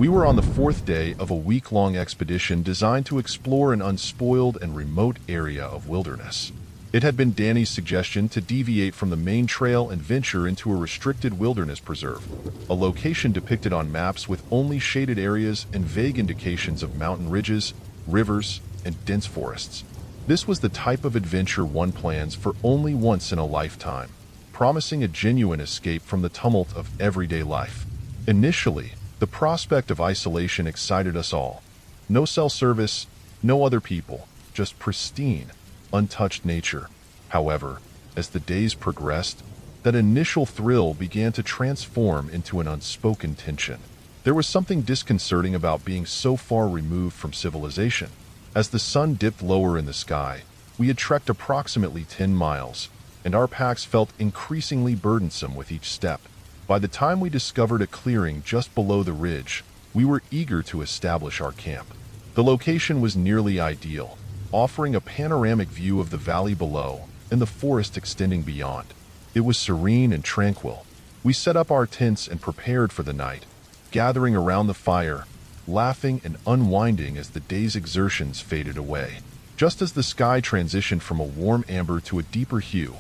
We were on the fourth day of a week-long expedition designed to explore an unspoiled and remote area of wilderness. It had been Danny's suggestion to deviate from the main trail and venture into a restricted wilderness preserve, a location depicted on maps with only shaded areas and vague indications of mountain ridges, rivers, and dense forests. This was the type of adventure one plans for only once in a lifetime, promising a genuine escape from the tumult of everyday life. Initially, the prospect of isolation excited us all. No cell service, no other people, just pristine, untouched nature. However, as the days progressed, that initial thrill began to transform into an unspoken tension. There was something disconcerting about being so far removed from civilization. As the sun dipped lower in the sky, we had trekked approximately 10 miles, and our packs felt increasingly burdensome with each step. By the time we discovered a clearing just below the ridge, we were eager to establish our camp. The location was nearly ideal, offering a panoramic view of the valley below and the forest extending beyond. It was serene and tranquil. We set up our tents and prepared for the night, gathering around the fire, laughing and unwinding as the day's exertions faded away. Just as the sky transitioned from a warm amber to a deeper hue,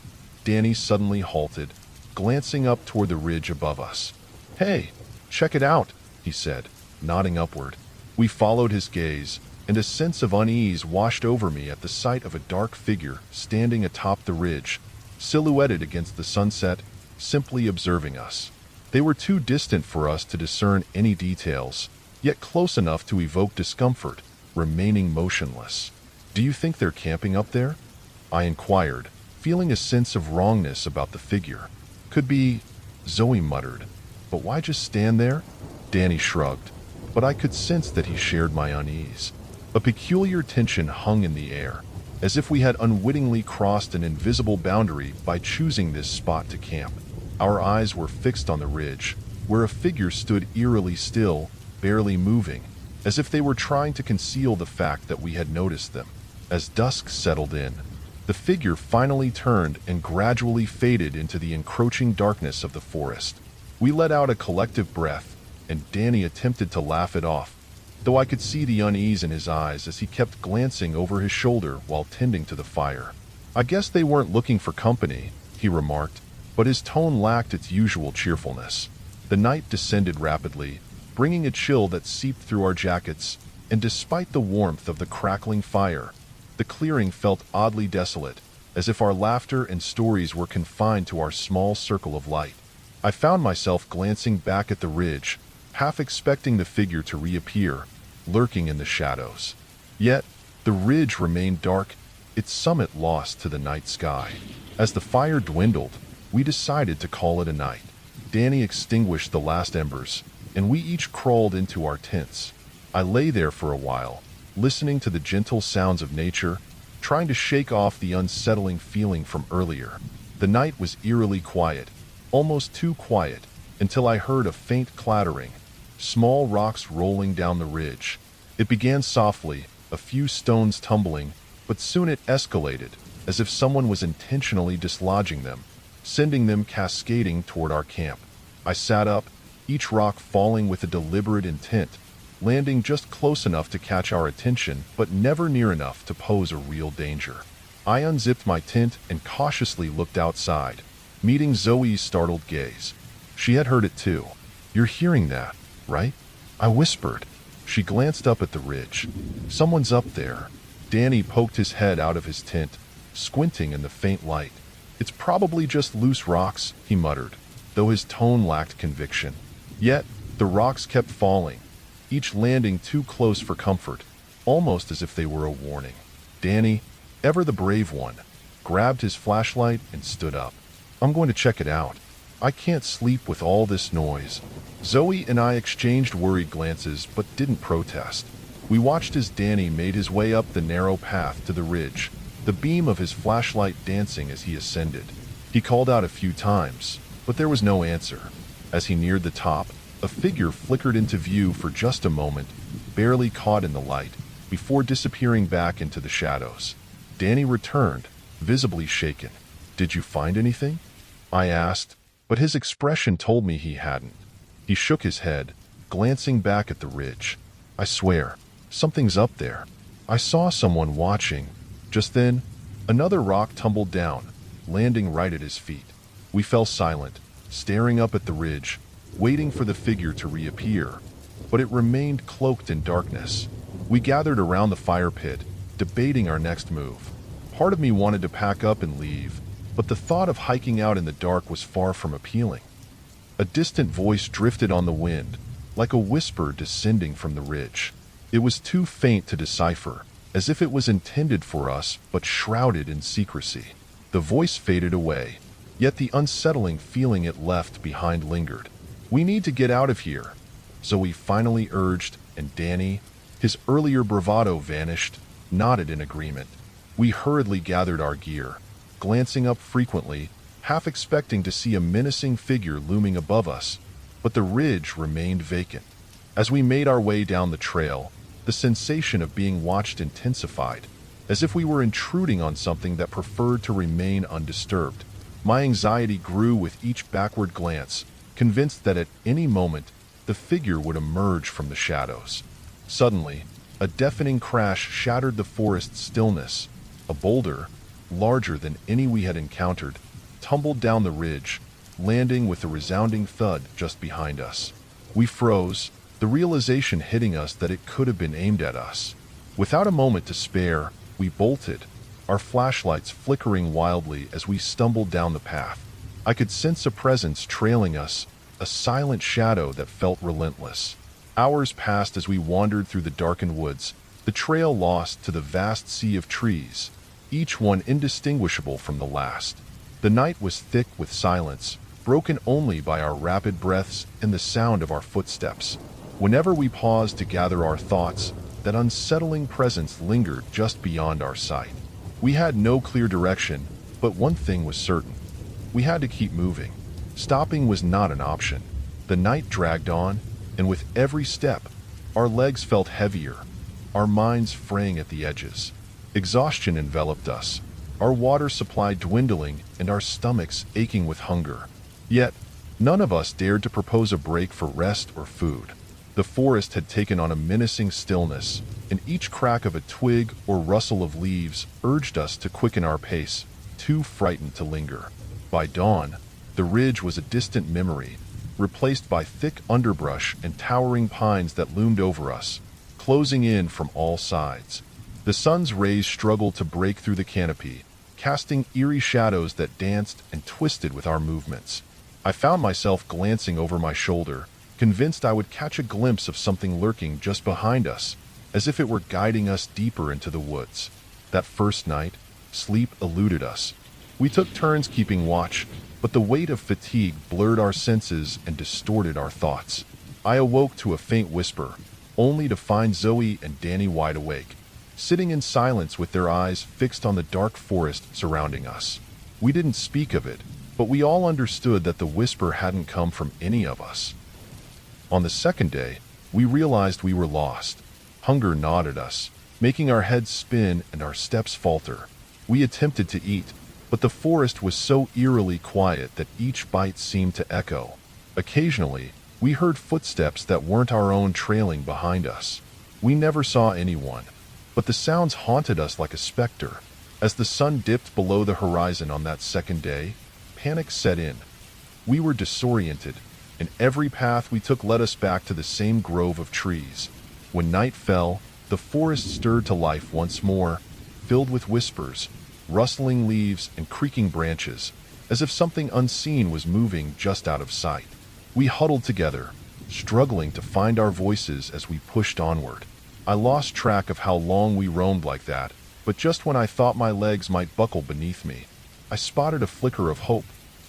Danny suddenly halted, glancing up toward the ridge above us. "Hey, check it out," he said, nodding upward. We followed his gaze, and a sense of unease washed over me at the sight of a dark figure standing atop the ridge, silhouetted against the sunset, simply observing us. They were too distant for us to discern any details, yet close enough to evoke discomfort, remaining motionless. "Do you think they're camping up there?" I inquired, feeling a sense of wrongness about the figure. "Could be," Zoe muttered. "But why just stand there?" Danny shrugged, but I could sense that he shared my unease. A peculiar tension hung in the air, as if we had unwittingly crossed an invisible boundary by choosing this spot to camp. Our eyes were fixed on the ridge, where a figure stood eerily still, barely moving, as if they were trying to conceal the fact that we had noticed them. As dusk settled in, the figure finally turned and gradually faded into the encroaching darkness of the forest. We let out a collective breath, and Danny attempted to laugh it off, though I could see the unease in his eyes as he kept glancing over his shoulder while tending to the fire. "I guess they weren't looking for company," he remarked, but his tone lacked its usual cheerfulness. The night descended rapidly, bringing a chill that seeped through our jackets, and despite the warmth of the crackling fire, the clearing felt oddly desolate, as if our laughter and stories were confined to our small circle of light. I found myself glancing back at the ridge, half expecting the figure to reappear, lurking in the shadows. Yet, the ridge remained dark, its summit lost to the night sky. As the fire dwindled, we decided to call it a night. Danny extinguished the last embers, and we each crawled into our tents. I lay there for a while, listening to the gentle sounds of nature, trying to shake off the unsettling feeling from earlier. The night was eerily quiet, almost too quiet, until I heard a faint clattering, small rocks rolling down the ridge. It began softly, a few stones tumbling, but soon it escalated, as if someone was intentionally dislodging them, sending them cascading toward our camp. I sat up, each rock falling with a deliberate intent, landing just close enough to catch our attention, but never near enough to pose a real danger. I unzipped my tent and cautiously looked outside, meeting Zoe's startled gaze. She had heard it too. "You're hearing that, right?" I whispered. She glanced up at the ridge. "Someone's up there." Danny poked his head out of his tent, squinting in the faint light. "It's probably just loose rocks," he muttered, though his tone lacked conviction. Yet, the rocks kept falling, each landing too close for comfort, almost as if they were a warning. Danny, ever the brave one, grabbed his flashlight and stood up. "I'm going to check it out. I can't sleep with all this noise." Zoe and I exchanged worried glances but didn't protest. We watched as Danny made his way up the narrow path to the ridge, the beam of his flashlight dancing as he ascended. He called out a few times, but there was no answer. As he neared the top, a figure flickered into view for just a moment, barely caught in the light, before disappearing back into the shadows. Danny returned, visibly shaken. "Did you find anything?" I asked, but his expression told me he hadn't. He shook his head, glancing back at the ridge. I swear, something's up there. I saw someone watching. Just then, another rock tumbled down, landing right at his feet. We fell silent, staring up at the ridge, waiting for the figure to reappear. But it remained cloaked in darkness. We gathered around the fire pit, debating our next move. Part of me wanted to pack up and leave, but the thought of hiking out in the dark was far from appealing. A distant voice drifted on the wind, like a whisper descending from the ridge. It was too faint to decipher, as if it was intended for us but shrouded in secrecy. The voice faded away, yet the unsettling feeling it left behind lingered. "We need to get out of here," Zoe finally urged, and Danny, his earlier bravado vanished, nodded in agreement. We hurriedly gathered our gear, glancing up frequently, half expecting to see a menacing figure looming above us, but the ridge remained vacant. As we made our way down the trail, the sensation of being watched intensified, as if we were intruding on something that preferred to remain undisturbed. My anxiety grew with each backward glance, convinced that at any moment the figure would emerge from the shadows. Suddenly, a deafening crash shattered the forest's stillness. A boulder, larger than any we had encountered, tumbled down the ridge, landing with a resounding thud just behind us. We froze, the realization hitting us that it could have been aimed at us. Without a moment to spare, we bolted, our flashlights flickering wildly as we stumbled down the path. I could sense a presence trailing us, a silent shadow that felt relentless. Hours passed as we wandered through the darkened woods, the trail lost to the vast sea of trees, each one indistinguishable from the last. The night was thick with silence, broken only by our rapid breaths and the sound of our footsteps. Whenever we paused to gather our thoughts, that unsettling presence lingered just beyond our sight. We had no clear direction, but one thing was certain. We had to keep moving. Stopping was not an option. The night dragged on, and with every step, our legs felt heavier, our minds fraying at the edges. Exhaustion enveloped us, our water supply dwindling and our stomachs aching with hunger. Yet, none of us dared to propose a break for rest or food. The forest had taken on a menacing stillness, and each crack of a twig or rustle of leaves urged us to quicken our pace, too frightened to linger. By dawn, the ridge was a distant memory, replaced by thick underbrush and towering pines that loomed over us, closing in from all sides. The sun's rays struggled to break through the canopy, casting eerie shadows that danced and twisted with our movements. I found myself glancing over my shoulder, convinced I would catch a glimpse of something lurking just behind us, as if it were guiding us deeper into the woods. That first night, sleep eluded us. We took turns keeping watch, but the weight of fatigue blurred our senses and distorted our thoughts. I awoke to a faint whisper, only to find Zoe and Danny wide awake, sitting in silence with their eyes fixed on the dark forest surrounding us. We didn't speak of it, but we all understood that the whisper hadn't come from any of us. On the second day, we realized we were lost. Hunger gnawed at us, making our heads spin and our steps falter. We attempted to eat, but the forest was so eerily quiet that each bite seemed to echo. Occasionally, we heard footsteps that weren't our own trailing behind us. We never saw anyone, but the sounds haunted us like a specter. As the sun dipped below the horizon on that second day, panic set in. We were disoriented, and every path we took led us back to the same grove of trees. When night fell, the forest stirred to life once more, filled with whispers, rustling leaves, and creaking branches, as if something unseen was moving just out of sight. We huddled together, struggling to find our voices as we pushed onward. I lost track of how long we roamed like that, but just when I thought my legs might buckle beneath me, I spotted a flicker of hope,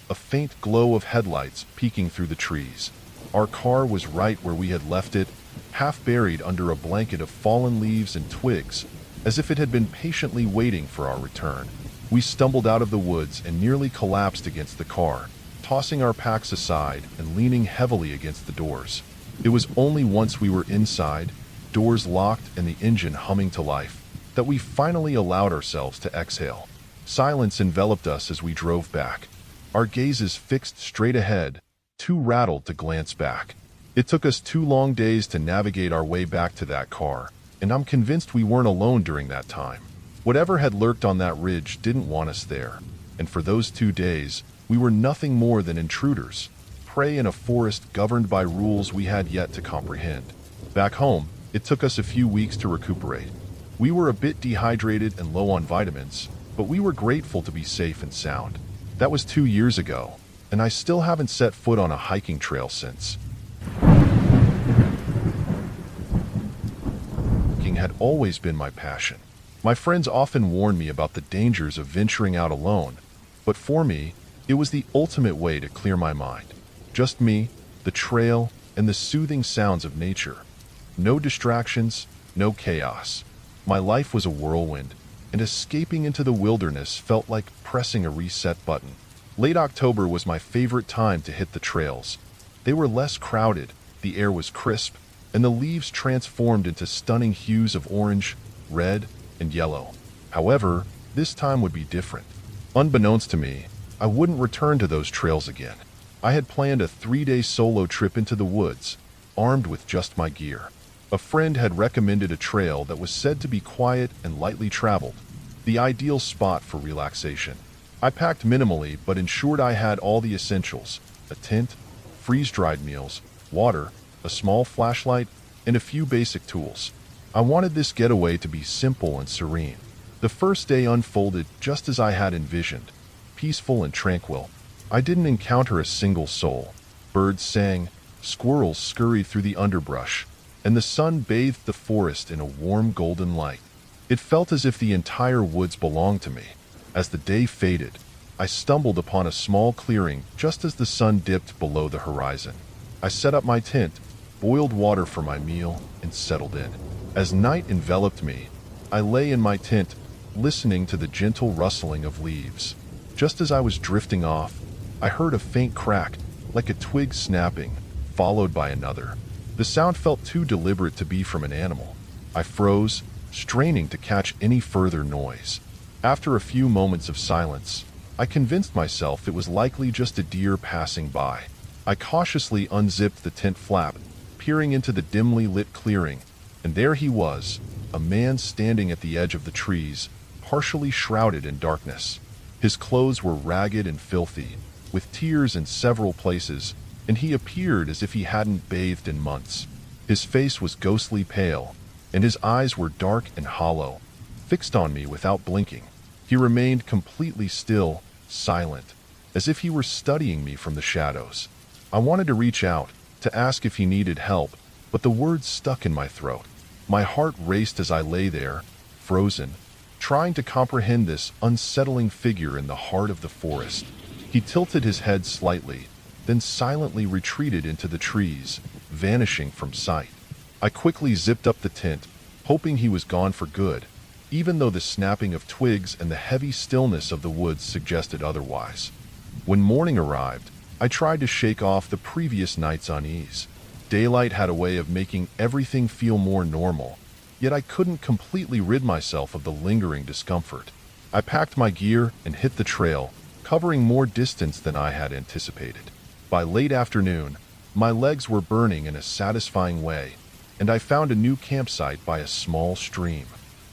a faint glow of headlights peeking through the trees. Our car was right where we had left it, half buried under a blanket of fallen leaves and twigs, as if it had been patiently waiting for our return. We stumbled out of the woods and nearly collapsed against the car, tossing our packs aside and leaning heavily against the doors. It was only once we were inside, doors locked and the engine humming to life, that we finally allowed ourselves to exhale. Silence enveloped us as we drove back, our gazes fixed straight ahead, too rattled to glance back. It took us 2 long days to navigate our way back to that car, and I'm convinced we weren't alone during that time. Whatever had lurked on that ridge didn't want us there, and for those 2 days, we were nothing more than intruders, prey in a forest governed by rules we had yet to comprehend. Back home, it took us a few weeks to recuperate. We were a bit dehydrated and low on vitamins, but we were grateful to be safe and sound. That was 2 years ago, and I still haven't set foot on a hiking trail since. Hiking had always been my passion. My friends often warned me about the dangers of venturing out alone, but for me, it was the ultimate way to clear my mind. Just me, the trail, and the soothing sounds of nature. No distractions, no chaos. My life was a whirlwind, and escaping into the wilderness felt like pressing a reset button. Late October was my favorite time to hit the trails. They were less crowded, the air was crisp, and the leaves transformed into stunning hues of orange, red, and yellow. However, this time would be different. Unbeknownst to me, I wouldn't return to those trails again. I had planned a 3-day solo trip into the woods, armed with just my gear. A friend had recommended a trail that was said to be quiet and lightly traveled, the ideal spot for relaxation. I packed minimally but ensured I had all the essentials: a tent, freeze-dried meals, water, a small flashlight, and a few basic tools. I wanted this getaway to be simple and serene. The first day unfolded just as I had envisioned, peaceful and tranquil. I didn't encounter a single soul. Birds sang, squirrels scurried through the underbrush, and the sun bathed the forest in a warm golden light. It felt as if the entire woods belonged to me. As the day faded, I stumbled upon a small clearing just as the sun dipped below the horizon. I set up my tent, boiled water for my meal, and settled in. As night enveloped me, I lay in my tent, listening to the gentle rustling of leaves. Just as I was drifting off, I heard a faint crack, like a twig snapping, followed by another. The sound felt too deliberate to be from an animal. I froze, straining to catch any further noise. After a few moments of silence, I convinced myself it was likely just a deer passing by. I cautiously unzipped the tent flap, peering into the dimly lit clearing, and there he was, a man standing at the edge of the trees, partially shrouded in darkness. His clothes were ragged and filthy, with tears in several places, and he appeared as if he hadn't bathed in months. His face was ghostly pale, and his eyes were dark and hollow, fixed on me without blinking. He remained completely still, silent, as if he were studying me from the shadows. I wanted to reach out, to ask if he needed help, but the words stuck in my throat. My heart raced as I lay there, frozen, trying to comprehend this unsettling figure in the heart of the forest. He tilted his head slightly, then silently retreated into the trees, vanishing from sight. I quickly zipped up the tent, hoping he was gone for good, even though the snapping of twigs and the heavy stillness of the woods suggested otherwise. When morning arrived, I tried to shake off the previous night's unease. Daylight had a way of making everything feel more normal, yet I couldn't completely rid myself of the lingering discomfort. I packed my gear and hit the trail, covering more distance than I had anticipated. By late afternoon, my legs were burning in a satisfying way, and I found a new campsite by a small stream.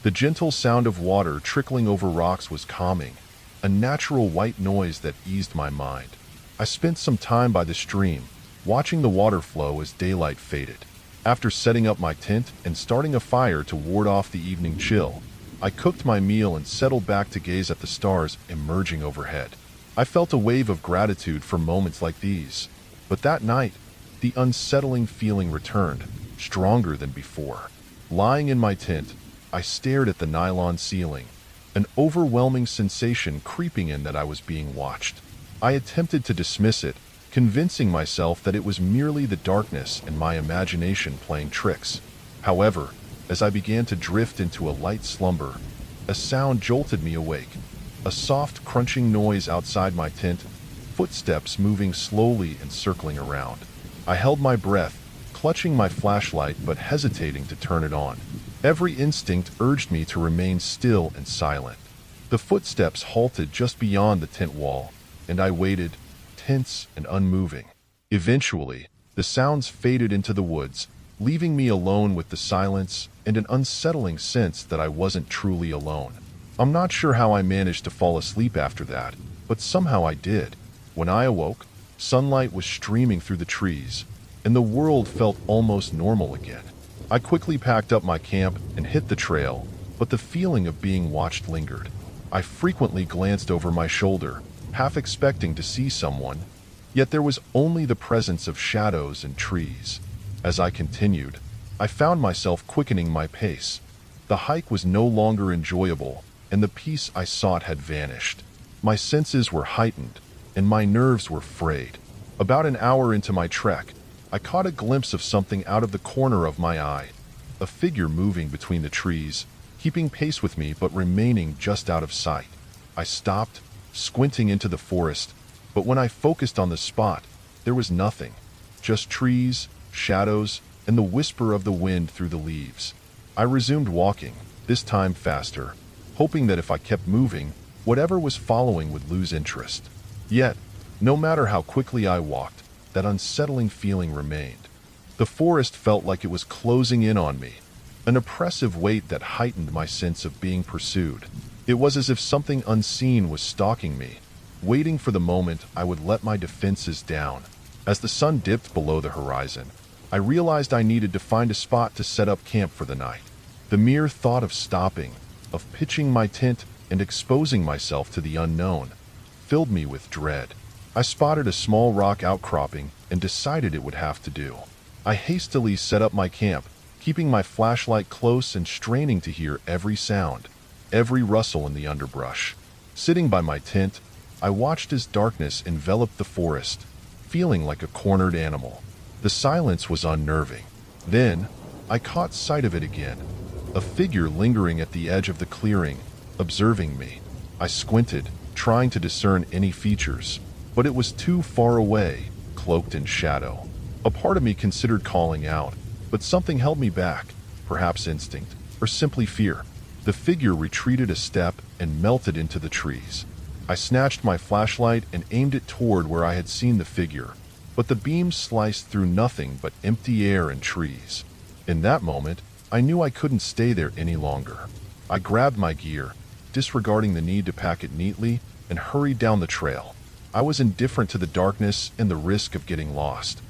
The gentle sound of water trickling over rocks was calming, a natural white noise that eased my mind. I spent some time by the stream, watching the water flow as daylight faded. After setting up my tent and starting a fire to ward off the evening chill, I cooked my meal and settled back to gaze at the stars emerging overhead. I felt a wave of gratitude for moments like these, but that night, the unsettling feeling returned, stronger than before. Lying in my tent, I stared at the nylon ceiling, an overwhelming sensation creeping in that I was being watched. I attempted to dismiss it, convincing myself that it was merely the darkness and my imagination playing tricks. However, as I began to drift into a light slumber, a sound jolted me awake. A soft crunching noise outside my tent, footsteps moving slowly and circling around. I held my breath, clutching my flashlight but hesitating to turn it on. Every instinct urged me to remain still and silent. The footsteps halted just beyond the tent wall, and I waited, tense and unmoving. Eventually, The sounds faded into the woods, leaving me alone with the silence and an unsettling sense that I wasn't truly alone. I'm not sure how I managed to fall asleep after that, but somehow I did. When I awoke, sunlight was streaming through the trees, and the world felt almost normal again. I quickly packed up my camp and hit the trail, but the feeling of being watched lingered. I frequently glanced over my shoulder, half expecting to see someone, yet there was only the presence of shadows and trees. As I continued, I found myself quickening my pace. The hike was no longer enjoyable, and the peace I sought had vanished. My senses were heightened, and my nerves were frayed. About an hour into my trek, I caught a glimpse of something out of the corner of my eye, a figure moving between the trees, keeping pace with me but remaining just out of sight. I stopped, squinting into the forest, but when I focused on the spot, there was nothing, just trees, shadows, and the whisper of the wind through the leaves. I resumed walking, this time faster, hoping that if I kept moving, whatever was following would lose interest. Yet, no matter how quickly I walked, that unsettling feeling remained. The forest felt like it was closing in on me, an oppressive weight that heightened my sense of being pursued. It was as if something unseen was stalking me, waiting for the moment I would let my defenses down. As the sun dipped below the horizon, I realized I needed to find a spot to set up camp for the night. The mere thought of stopping, of pitching my tent and exposing myself to the unknown, filled me with dread. I spotted a small rock outcropping and decided it would have to do. I hastily set up my camp, keeping my flashlight close and straining to hear every sound, every rustle in the underbrush. Sitting by my tent, I watched as darkness enveloped the forest, feeling like a cornered animal. The silence was unnerving. Then, I caught sight of it again, a figure lingering at the edge of the clearing, observing me. I squinted, trying to discern any features, but it was too far away, cloaked in shadow. A part of me considered calling out, but something held me back, perhaps instinct, or simply fear. The figure retreated a step and melted into the trees. I snatched my flashlight and aimed it toward where I had seen the figure, but the beam sliced through nothing but empty air and trees. In that moment, I knew I couldn't stay there any longer. I grabbed my gear, disregarding the need to pack it neatly, and hurried down the trail. I was indifferent to the darkness and the risk of getting lost.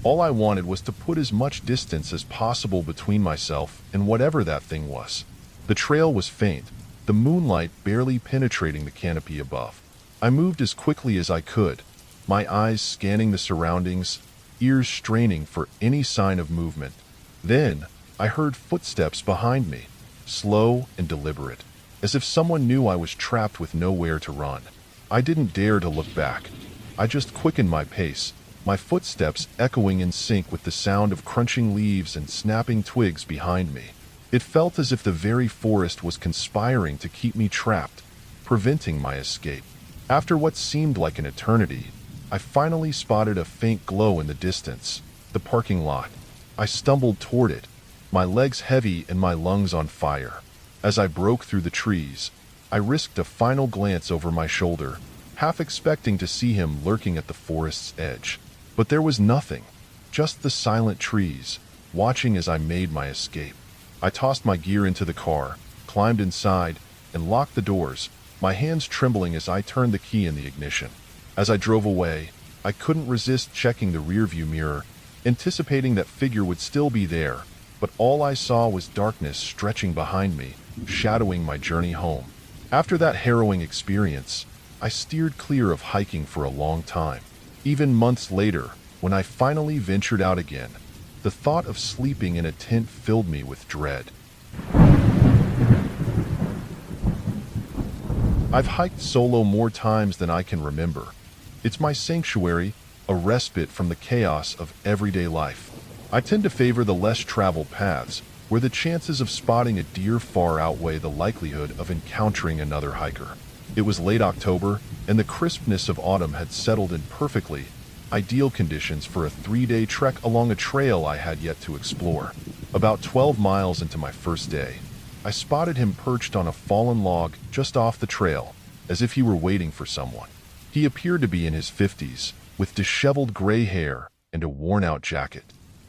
All I wanted was to put as much distance as possible between myself and whatever that thing was. The trail was faint, the moonlight barely penetrating the canopy above. I moved as quickly as I could, my eyes scanning the surroundings, ears straining for any sign of movement. Then, I heard footsteps behind me, slow and deliberate, as if someone knew I was trapped with nowhere to run. I didn't dare to look back. I just quickened my pace, my footsteps echoing in sync with the sound of crunching leaves and snapping twigs behind me. It felt as if the very forest was conspiring to keep me trapped, preventing my escape. After what seemed like an eternity, I finally spotted a faint glow in the distance, the parking lot. I stumbled toward it, my legs heavy and my lungs on fire. As I broke through the trees, I risked a final glance over my shoulder, half expecting to see him lurking at the forest's edge. But there was nothing, just the silent trees, watching as I made my escape. I tossed my gear into the car, climbed inside, and locked the doors, my hands trembling as I turned the key in the ignition. As I drove away, I couldn't resist checking the rearview mirror, anticipating that figure would still be there, but all I saw was darkness stretching behind me, shadowing my journey home. After that harrowing experience, I steered clear of hiking for a long time. Even months later, when I finally ventured out again, the thought of sleeping in a tent filled me with dread. I've hiked solo more times than I can remember. It's my sanctuary, a respite from the chaos of everyday life. I tend to favor the less traveled paths, where the chances of spotting a deer far outweigh the likelihood of encountering another hiker. It was late October, and the crispness of autumn had settled in perfectly, ideal conditions for a 3-day trek along a trail I had yet to explore. About 12 miles into my first day, I spotted him perched on a fallen log just off the trail, as if he were waiting for someone. He appeared to be in his 50s, with disheveled gray hair and a worn-out jacket.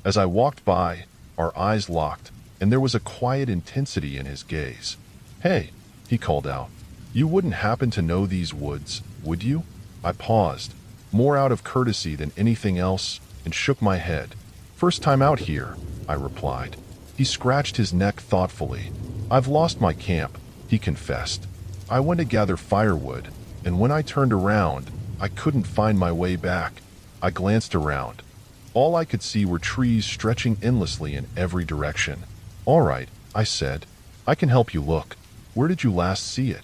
As I walked by, our eyes locked, and there was a quiet intensity in his gaze. "Hey," he called out. "You wouldn't happen to know these woods, would you?" I paused, more out of courtesy than anything else, and shook my head. "First time out here," I replied. He scratched his neck thoughtfully. "I've lost my camp," he confessed. "I went to gather firewood, and when I turned around, I couldn't find my way back." I glanced around. All I could see were trees stretching endlessly in every direction. "All right," I said. "I can help you look. Where did you last see it?"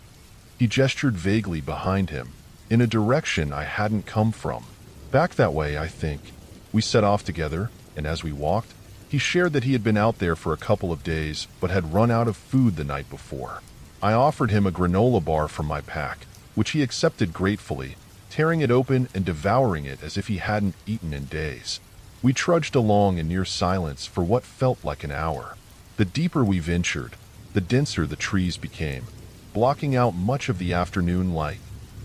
He gestured vaguely behind him, in a direction I hadn't come from. "Back that way, I think." We set off together, and as we walked, he shared that he had been out there for a couple of days, but had run out of food the night before. I offered him a granola bar from my pack, which he accepted gratefully, tearing it open and devouring it as if he hadn't eaten in days. We trudged along in near silence for what felt like an hour. The deeper we ventured, the denser the trees became, blocking out much of the afternoon light.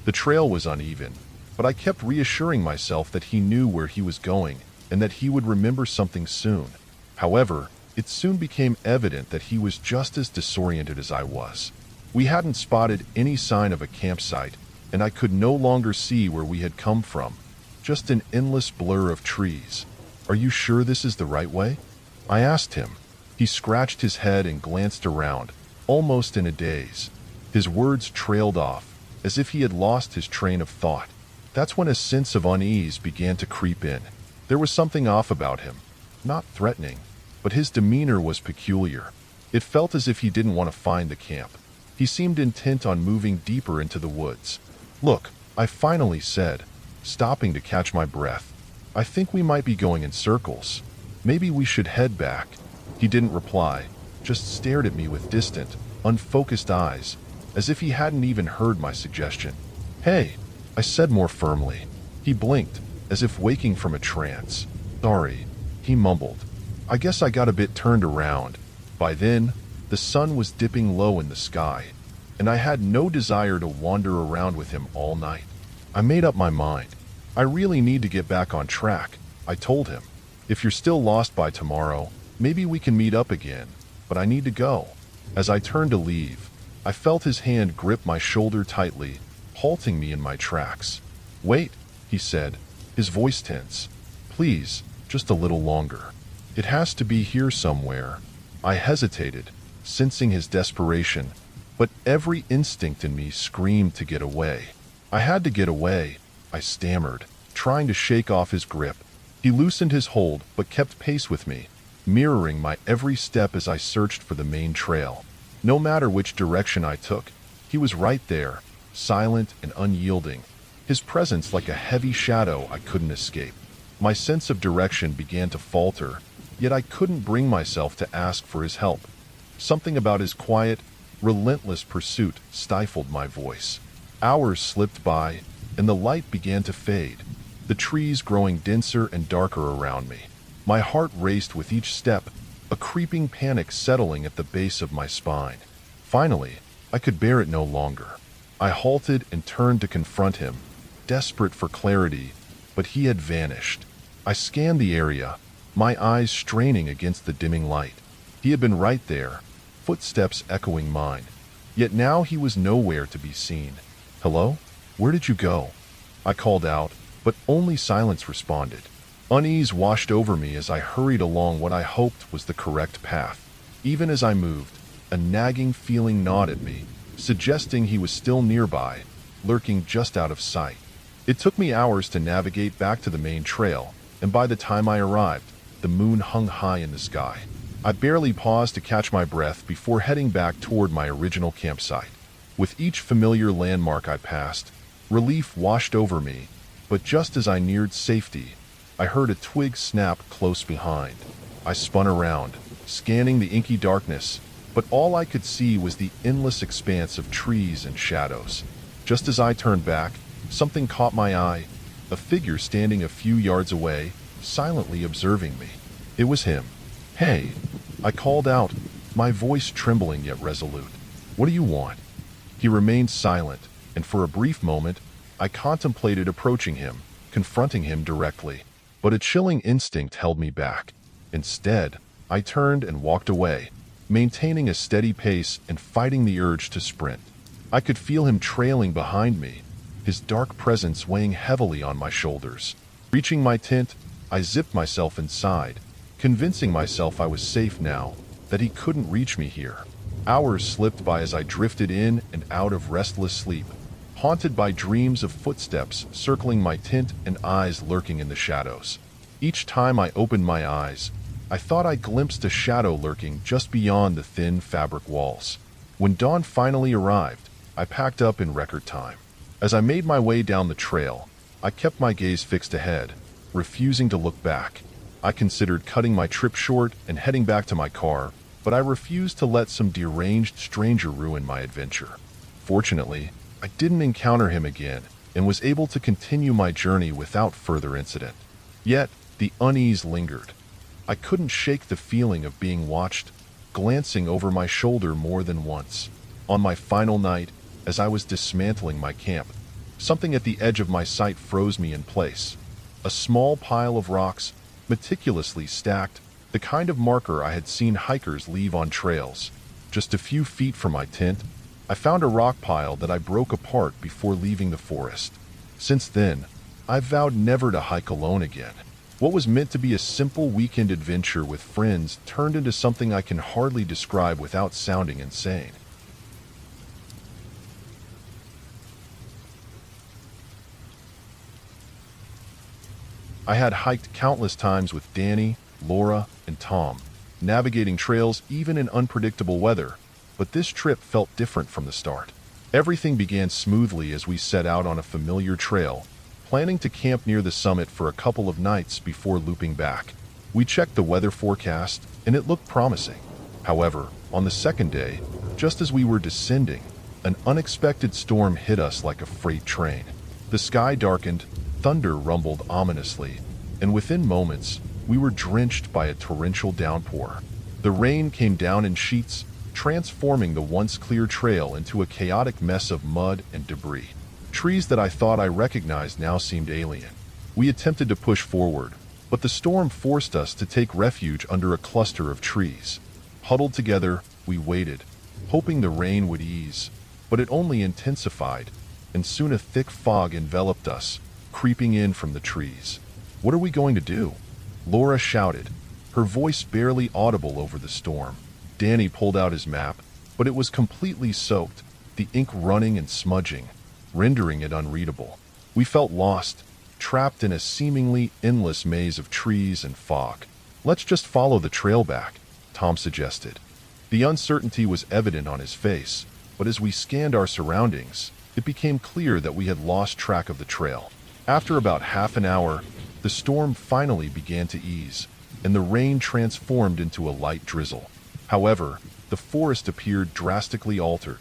The trail was uneven, but I kept reassuring myself that he knew where he was going and that he would remember something soon. However, it soon became evident that he was just as disoriented as I was. We hadn't spotted any sign of a campsite, and I could no longer see where we had come from, just an endless blur of trees. "Are you sure this is the right way?" I asked him. He scratched his head and glanced around, almost in a daze. His words trailed off, as if he had lost his train of thought. That's when a sense of unease began to creep in. There was something off about him. Not threatening, but his demeanor was peculiar. It felt as if he didn't want to find the camp. He seemed intent on moving deeper into the woods. "Look," I finally said, stopping to catch my breath. "I think we might be going in circles. Maybe we should head back." He didn't reply, just stared at me with distant, unfocused eyes, as if he hadn't even heard my suggestion. "Hey," I said more firmly. He blinked, as if waking from a trance. "Sorry," he mumbled. I guess I got a bit turned around. By then, the sun was dipping low in the sky, and I had no desire to wander around with him all night. I made up my mind. "I really need to get back on track," I told him. "If you're still lost by tomorrow, maybe we can meet up again, but I need to go." As I turned to leave, I felt his hand grip my shoulder tightly, halting me in my tracks. "Wait," he said, his voice tense. "Please, just a little longer. It has to be here somewhere." I hesitated, sensing his desperation, but every instinct in me screamed to get away. "I had to get away," I stammered, trying to shake off his grip. He loosened his hold but kept pace with me, mirroring my every step as I searched for the main trail. No matter which direction I took, he was right there, silent and unyielding, his presence like a heavy shadow I couldn't escape. My sense of direction began to falter, yet I couldn't bring myself to ask for his help. Something about his quiet, relentless pursuit stifled my voice. Hours slipped by, and the light began to fade, the trees growing denser and darker around me. My heart raced with each step, a creeping panic settling at the base of my spine. Finally, I could bear it no longer. I halted and turned to confront him, desperate for clarity, but he had vanished. I scanned the area, my eyes straining against the dimming light. He had been right there, footsteps echoing mine, yet now he was nowhere to be seen. "Hello? Where did you go?" I called out, but only silence responded. Unease washed over me as I hurried along what I hoped was the correct path. Even as I moved, a nagging feeling gnawed at me, suggesting he was still nearby, lurking just out of sight. It took me hours to navigate back to the main trail, and by the time I arrived, the moon hung high in the sky. I barely paused to catch my breath before heading back toward my original campsite. With each familiar landmark I passed, relief washed over me, but just as I neared safety, I heard a twig snap close behind. I spun around, scanning the inky darkness, but all I could see was the endless expanse of trees and shadows. Just as I turned back, something caught my eye, a figure standing a few yards away, silently observing me. It was him. "Hey," I called out, my voice trembling yet resolute. "What do you want?" He remained silent, and for a brief moment, I contemplated approaching him, confronting him directly. But a chilling instinct held me back. Instead, I turned and walked away, maintaining a steady pace and fighting the urge to sprint. I could feel him trailing behind me, his dark presence weighing heavily on my shoulders. Reaching my tent, I zipped myself inside, convincing myself I was safe now, that he couldn't reach me here. Hours slipped by as I drifted in and out of restless sleep, haunted by dreams of footsteps circling my tent and eyes lurking in the shadows. Each time I opened my eyes, I thought I glimpsed a shadow lurking just beyond the thin fabric walls. When dawn finally arrived, I packed up in record time. As I made my way down the trail, I kept my gaze fixed ahead, refusing to look back. I considered cutting my trip short and heading back to my car, but I refused to let some deranged stranger ruin my adventure. Fortunately, I didn't encounter him again and was able to continue my journey without further incident. Yet, the unease lingered. I couldn't shake the feeling of being watched, glancing over my shoulder more than once. On my final night, as I was dismantling my camp, something at the edge of my sight froze me in place. A small pile of rocks, meticulously stacked, the kind of marker I had seen hikers leave on trails. Just a few feet from my tent, I found a rock pile that I broke apart before leaving the forest. Since then, I've vowed never to hike alone again. What was meant to be a simple weekend adventure with friends turned into something I can hardly describe without sounding insane. I had hiked countless times with Danny, Laura, and Tom, navigating trails even in unpredictable weather, but this trip felt different from the start. Everything began smoothly as we set out on a familiar trail, planning to camp near the summit for a couple of nights before looping back. We checked the weather forecast, and it looked promising. However, on the second day, just as we were descending, an unexpected storm hit us like a freight train. The sky darkened, thunder rumbled ominously, and within moments, we were drenched by a torrential downpour. The rain came down in sheets, transforming the once clear trail into a chaotic mess of mud and debris. Trees that I thought I recognized now seemed alien. We attempted to push forward, but the storm forced us to take refuge under a cluster of trees. Huddled together, we waited, hoping the rain would ease, but it only intensified, and soon a thick fog enveloped us, creeping in from the trees. "What are we going to do?" Laura shouted, her voice barely audible over the storm. Danny pulled out his map, but it was completely soaked, the ink running and smudging, rendering it unreadable. We felt lost, trapped in a seemingly endless maze of trees and fog. "Let's just follow the trail back," Tom suggested. The uncertainty was evident on his face, but as we scanned our surroundings, it became clear that we had lost track of the trail. After about half an hour, the storm finally began to ease, and the rain transformed into a light drizzle. However, the forest appeared drastically altered.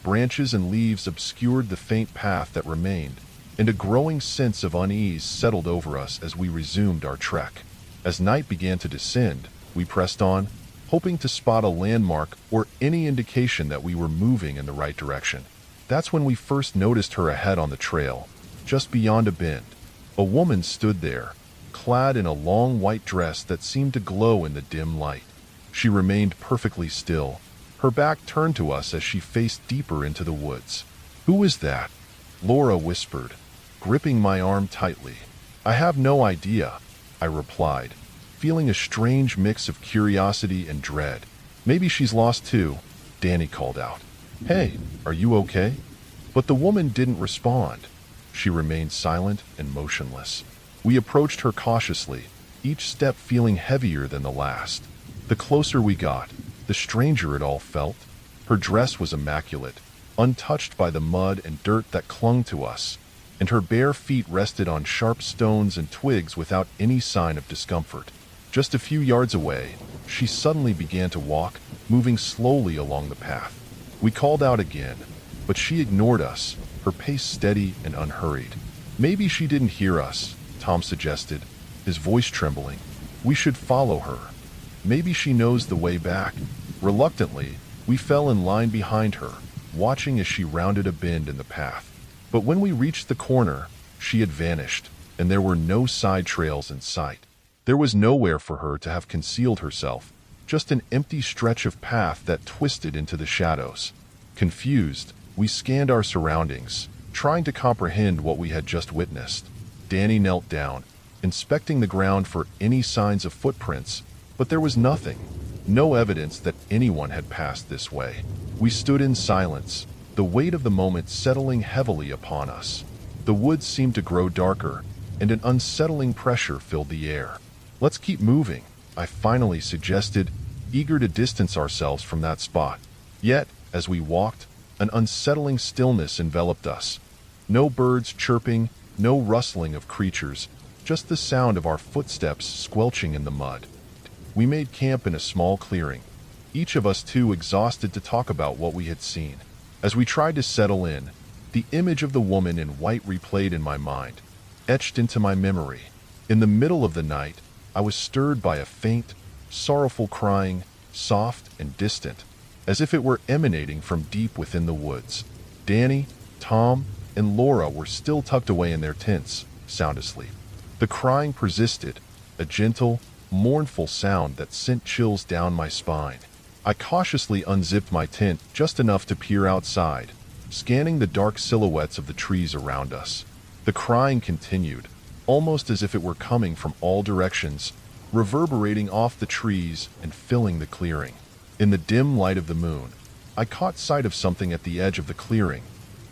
Branches and leaves obscured the faint path that remained, and a growing sense of unease settled over us as we resumed our trek. As night began to descend, we pressed on, hoping to spot a landmark or any indication that we were moving in the right direction. That's when we first noticed her ahead on the trail, just beyond a bend. A woman stood there, clad in a long white dress that seemed to glow in the dim light. She remained perfectly still, her back turned to us as she faced deeper into the woods. "Who is that?" Laura whispered, gripping my arm tightly. "I have no idea," I replied, feeling a strange mix of curiosity and dread. "Maybe she's lost too," Danny called out. "Hey, are you okay?" But the woman didn't respond. She remained silent and motionless. We approached her cautiously, each step feeling heavier than the last. The closer we got, the stranger it all felt. Her dress was immaculate, untouched by the mud and dirt that clung to us, and her bare feet rested on sharp stones and twigs without any sign of discomfort. Just a few yards away, she suddenly began to walk, moving slowly along the path. We called out again, but she ignored us, her pace steady and unhurried. "Maybe she didn't hear us," Tom suggested, his voice trembling. "We should follow her. Maybe she knows the way back." Reluctantly, we fell in line behind her, watching as she rounded a bend in the path. But when we reached the corner, she had vanished, and there were no side trails in sight. There was nowhere for her to have concealed herself, just an empty stretch of path that twisted into the shadows. Confused, we scanned our surroundings, trying to comprehend what we had just witnessed. Danny knelt down, inspecting the ground for any signs of footprints, but there was nothing. No evidence that anyone had passed this way. We stood in silence, the weight of the moment settling heavily upon us. The woods seemed to grow darker, and an unsettling pressure filled the air. "Let's keep moving," I finally suggested, eager to distance ourselves from that spot. Yet, as we walked, an unsettling stillness enveloped us. No birds chirping, no rustling of creatures, just the sound of our footsteps squelching in the mud. We made camp in a small clearing, each of us too exhausted to talk about what we had seen. As we tried to settle in, the image of the woman in white replayed in my mind, etched into my memory. In the middle of the night, I was stirred by a faint, sorrowful crying, soft and distant, as if it were emanating from deep within the woods. Danny, Tom, and Laura were still tucked away in their tents, sound asleep. The crying persisted, a gentle, mournful sound that sent chills down my spine. I cautiously unzipped my tent just enough to peer outside, scanning the dark silhouettes of the trees around us. The crying continued, almost as if it were coming from all directions, reverberating off the trees and filling the clearing. In the dim light of the moon, I caught sight of something at the edge of the clearing,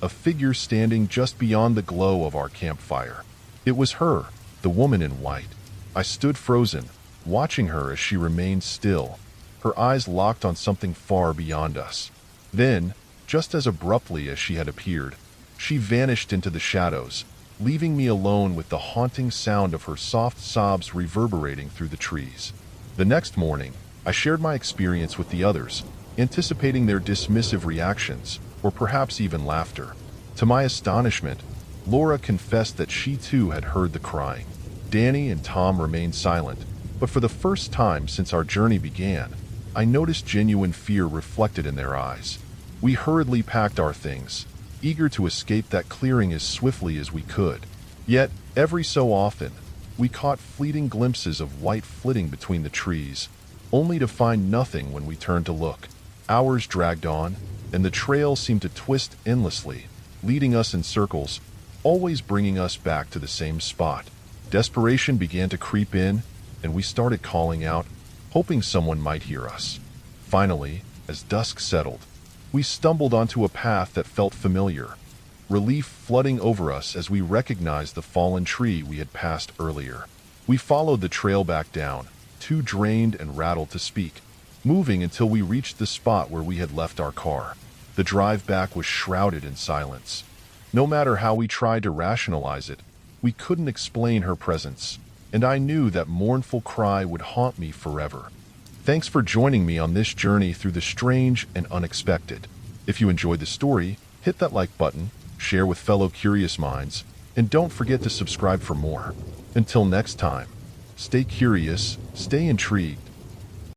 a figure standing just beyond the glow of our campfire. It was her, the woman in white. I stood frozen, watching her as she remained still, her eyes locked on something far beyond us. Then, just as abruptly as she had appeared, she vanished into the shadows, leaving me alone with the haunting sound of her soft sobs reverberating through the trees. The next morning, I shared my experience with the others, anticipating their dismissive reactions, or perhaps even laughter. To my astonishment, Laura confessed that she too had heard the crying. Danny and Tom remained silent, but for the first time since our journey began, I noticed genuine fear reflected in their eyes. We hurriedly packed our things, eager to escape that clearing as swiftly as we could. Yet, every so often, we caught fleeting glimpses of white flitting between the trees, only to find nothing when we turned to look. Hours dragged on, and the trail seemed to twist endlessly, leading us in circles, always bringing us back to the same spot. Desperation began to creep in, and we started calling out, hoping someone might hear us. Finally, as dusk settled, we stumbled onto a path that felt familiar, relief flooding over us as we recognized the fallen tree we had passed earlier. We followed the trail back down, too drained and rattled to speak, moving until we reached the spot where we had left our car. The drive back was shrouded in silence. No matter how we tried to rationalize it, we couldn't explain her presence, and I knew that mournful cry would haunt me forever. Thanks for joining me on this journey through the strange and unexpected. If you enjoyed the story, hit that like button, share with fellow curious minds, and don't forget to subscribe for more. Until next time, stay curious, stay intrigued,